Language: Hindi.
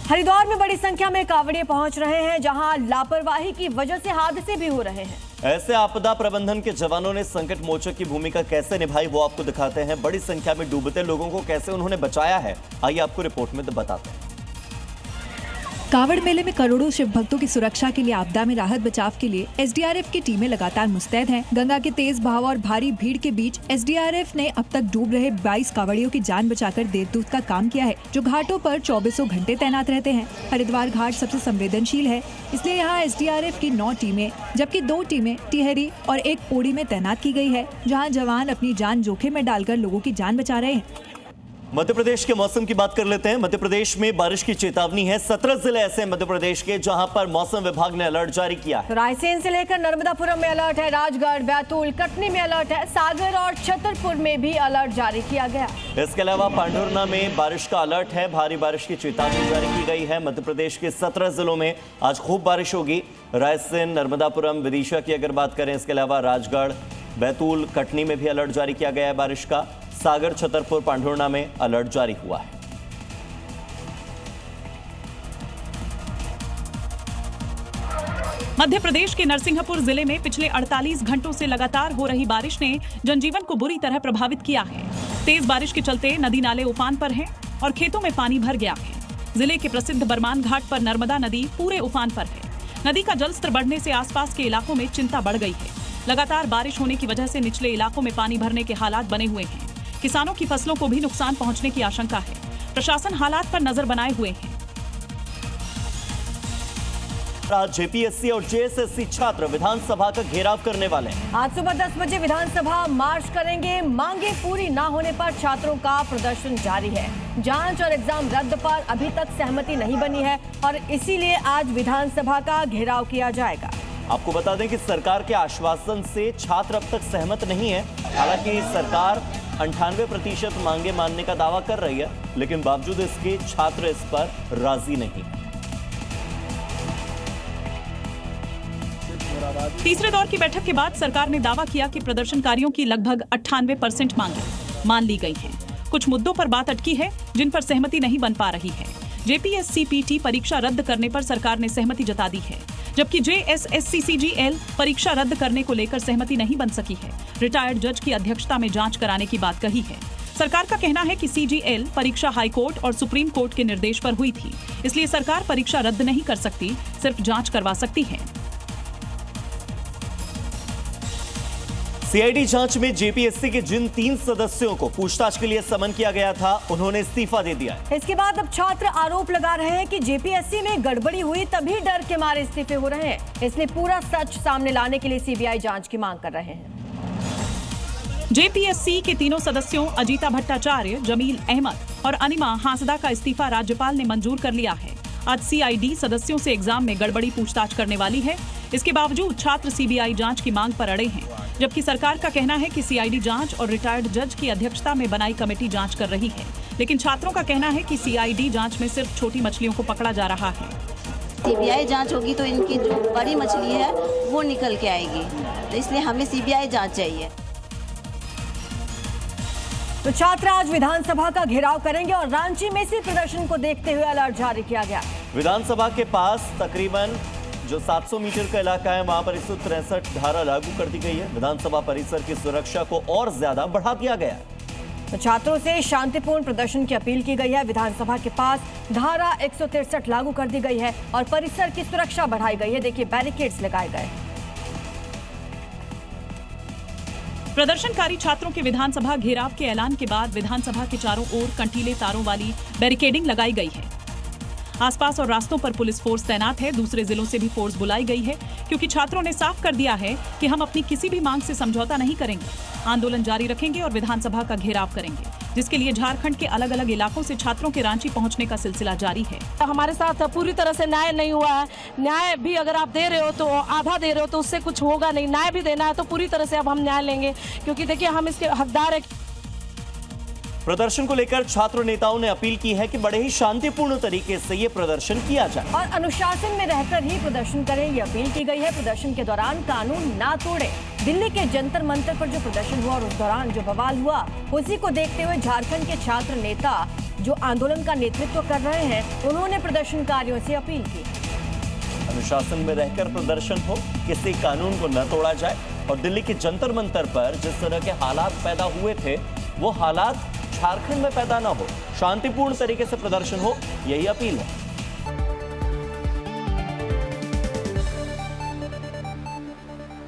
हरिद्वार में बड़ी संख्या में कांवड़िए पहुंच रहे हैं, जहां लापरवाही की वजह से हादसे भी हो रहे हैं। ऐसे आपदा प्रबंधन के जवानों ने संकट मोचक की भूमिका कैसे निभाई वो आपको दिखाते हैं। बड़ी संख्या में डूबते लोगों को कैसे उन्होंने बचाया है, आइए आपको रिपोर्ट में बताते हैं। कांवड़ मेले में करोड़ों शिव भक्तों की सुरक्षा के लिए आपदा में राहत बचाव के लिए एसडीआरएफ की टीमें लगातार मुस्तैद हैं। गंगा के तेज बहाव और भारी भीड़ के बीच एसडीआरएफ ने अब तक डूब रहे 22 कांवड़ियों की जान बचाकर देवदूत का काम किया है, जो घाटों पर 24 घंटे तैनात रहते हैं। हरिद्वार घाट सबसे संवेदनशील है, इसलिए यहाँ एसडीआरएफ की 9 टीमें जबकि 2 टीमें टिहरी और एक पौड़ी में तैनात की गई है, जहाँ जवान अपनी जान जोखिम में डालकर लोगों की जान बचा रहे हैं। मध्य प्रदेश के मौसम की बात कर लेते हैं। मध्य प्रदेश में बारिश की चेतावनी है। 17 जिले ऐसे मध्य प्रदेश के जहां पर मौसम विभाग ने अलर्ट जारी किया है। रायसेन से लेकर नर्मदापुरम में अलर्ट है, राजगढ़, बैतूल, कटनी में अलर्ट है, सागर और छतरपुर में भी अलर्ट जारी किया गया। इसके अलावा पांढुर्ना में बारिश का अलर्ट है, भारी बारिश की चेतावनी जारी की गई है। मध्य प्रदेश के 17 जिलों में आज खूब बारिश होगी। रायसेन, नर्मदापुरम, विदिशा की अगर बात करें, इसके अलावा राजगढ़, बैतूल, कटनी में भी अलर्ट जारी किया गया है बारिश का। सागर, छतरपुर, पांढुर्ना में अलर्ट जारी हुआ है। मध्य प्रदेश के नरसिंहपुर जिले में पिछले 48 घंटों से लगातार हो रही बारिश ने जनजीवन को बुरी तरह प्रभावित किया है। तेज बारिश के चलते नदी नाले उफान पर हैं और खेतों में पानी भर गया है। जिले के प्रसिद्ध बरमान घाट पर नर्मदा नदी पूरे उफान पर है। नदी का जलस्तर बढ़ने से आसपास के इलाकों में चिंता बढ़ गई है। लगातार बारिश होने की वजह से निचले इलाकों में पानी भरने के हालात बने हुए हैं। किसानों की फसलों को भी नुकसान पहुंचने की आशंका है। प्रशासन हालात पर नजर बनाए हुए है। आज जेपीएससी और जेएसएससी छात्र विधानसभा का घेराव करने वाले हैं। आज सुबह 10 बजे विधानसभा मार्च करेंगे। मांगे पूरी न होने पर छात्रों का प्रदर्शन जारी है। जांच और एग्जाम रद्द पर अभी तक सहमति नहीं बनी है और इसीलिए आज विधानसभा का घेराव किया जाएगा। आपको बता दें कि सरकार के आश्वासन से छात्र अब तक सहमत नहीं है। हालांकि सरकार 98% मांगे मानने का दावा कर रही है, लेकिन बावजूद इसके छात्र इस पर राजी नहीं। तीसरे दौर की बैठक के बाद सरकार ने दावा किया कि प्रदर्शनकारियों की लगभग 98% मांगे मान ली गई हैं। कुछ मुद्दों पर बात अटकी है, जिन पर सहमति नहीं बन पा रही है। जेपीएससीपीटी परीक्षा रद्द करने पर सरकार ने सहमति जता दी है, जबकि जेएसएससीजीएल परीक्षा रद्द करने को लेकर सहमति नहीं बन सकी है। रिटायर्ड जज की अध्यक्षता में जांच कराने की बात कही है। सरकार का कहना है कि सीजीएल परीक्षा हाईकोर्ट और सुप्रीम कोर्ट के निर्देश पर हुई थी, इसलिए सरकार परीक्षा रद्द नहीं कर सकती, सिर्फ जांच करवा सकती है। सीआईडी जांच में जेपीएससी के जिन 3 सदस्यों को पूछताछ के लिए समन किया गया था, उन्होंने इस्तीफा दे दिया है। इसके बाद अब छात्र आरोप लगा रहे हैं कि जेपीएससी में गड़बड़ी हुई, तभी डर के मारे इस्तीफे हो रहे हैं। इसलिए पूरा सच सामने लाने के लिए सीबीआई जांच की मांग कर रहे हैं। जेपीएससी के तीनों सदस्यों अजीता भट्टाचार्य, जमील अहमद और अनिमा हांसदा का इस्तीफा राज्यपाल ने मंजूर कर लिया है। आज सीआईडी सदस्यों से एग्जाम में गड़बड़ी पूछताछ करने वाली है। इसके बावजूद छात्र सीबीआई जांच की मांग पर अड़े हैं, जबकि सरकार का कहना है कि सीआईडी जांच और रिटायर्ड जज की अध्यक्षता में बनाई कमेटी जांच कर रही है। लेकिन छात्रों का कहना है कि सीआईडी जांच में सिर्फ छोटी मछलियों को पकड़ा जा रहा है। सीबीआई जांच होगी तो इनकी जो बड़ी मछली है वो निकल के आएगी, तो इसलिए हमें सीबीआई जांच चाहिए। तो छात्र आज विधानसभा का घेराव करेंगे और रांची में इसी प्रदर्शन को देखते हुए अलर्ट जारी किया गया। विधानसभा के पास तकरीबन जो 700 मीटर का इलाका है, वहां पर 163 धारा लागू कर दी गई है। विधानसभा परिसर की सुरक्षा को और ज्यादा बढ़ा दिया गया है। तो छात्रों से शांतिपूर्ण प्रदर्शन की अपील की गई है। विधानसभा के पास धारा 163 लागू कर दी गई है और परिसर की सुरक्षा बढ़ाई गई है। देखिए, बैरिकेड्स लगाए गए। प्रदर्शनकारी छात्रों के विधानसभा घेराव के ऐलान के बाद विधानसभा के चारों ओर कंटीले तारों वाली बैरिकेडिंग लगाई गई है। आसपास और रास्तों पर पुलिस फोर्स तैनात है। दूसरे जिलों से भी फोर्स बुलाई गई है, क्योंकि छात्रों ने साफ कर दिया है कि हम अपनी किसी भी मांग से समझौता नहीं करेंगे। आंदोलन जारी रखेंगे और विधानसभा का घेराव करेंगे, जिसके लिए झारखंड के अलग अलग इलाकों से छात्रों के रांची पहुंचने का सिलसिला जारी है। हमारे साथ पूरी तरह से न्याय नहीं हुआ है। न्याय भी अगर आप दे रहे हो तो आधा दे रहे हो, तो उससे कुछ होगा नहीं। न्याय भी देना है तो पूरी तरह से अब हम न्याय लेंगे, क्योंकि देखिए हम इसके हकदार है। प्रदर्शन को लेकर छात्र नेताओं ने अपील की है कि बड़े ही शांतिपूर्ण तरीके से ये प्रदर्शन किया जाए और अनुशासन में रहकर ही प्रदर्शन करें, ये अपील की गई है। प्रदर्शन के दौरान कानून ना तोड़े। दिल्ली के जंतर मंतर पर जो प्रदर्शन हुआ और उस दौरान जो बवाल हुआ, उसी को देखते हुए झारखंड के छात्र नेता जो आंदोलन का नेतृत्व कर रहे हैं, उन्होंने प्रदर्शनकारियों से अपील की। अनुशासन में रहकर प्रदर्शन हो, किसी कानून को न तोड़ा जाए और दिल्ली के जंतर मंतर पर जिस तरह के हालात पैदा हुए थे वो हालात झारखंड में पैदा न हो, शांतिपूर्ण तरीके से प्रदर्शन हो, यही अपील है।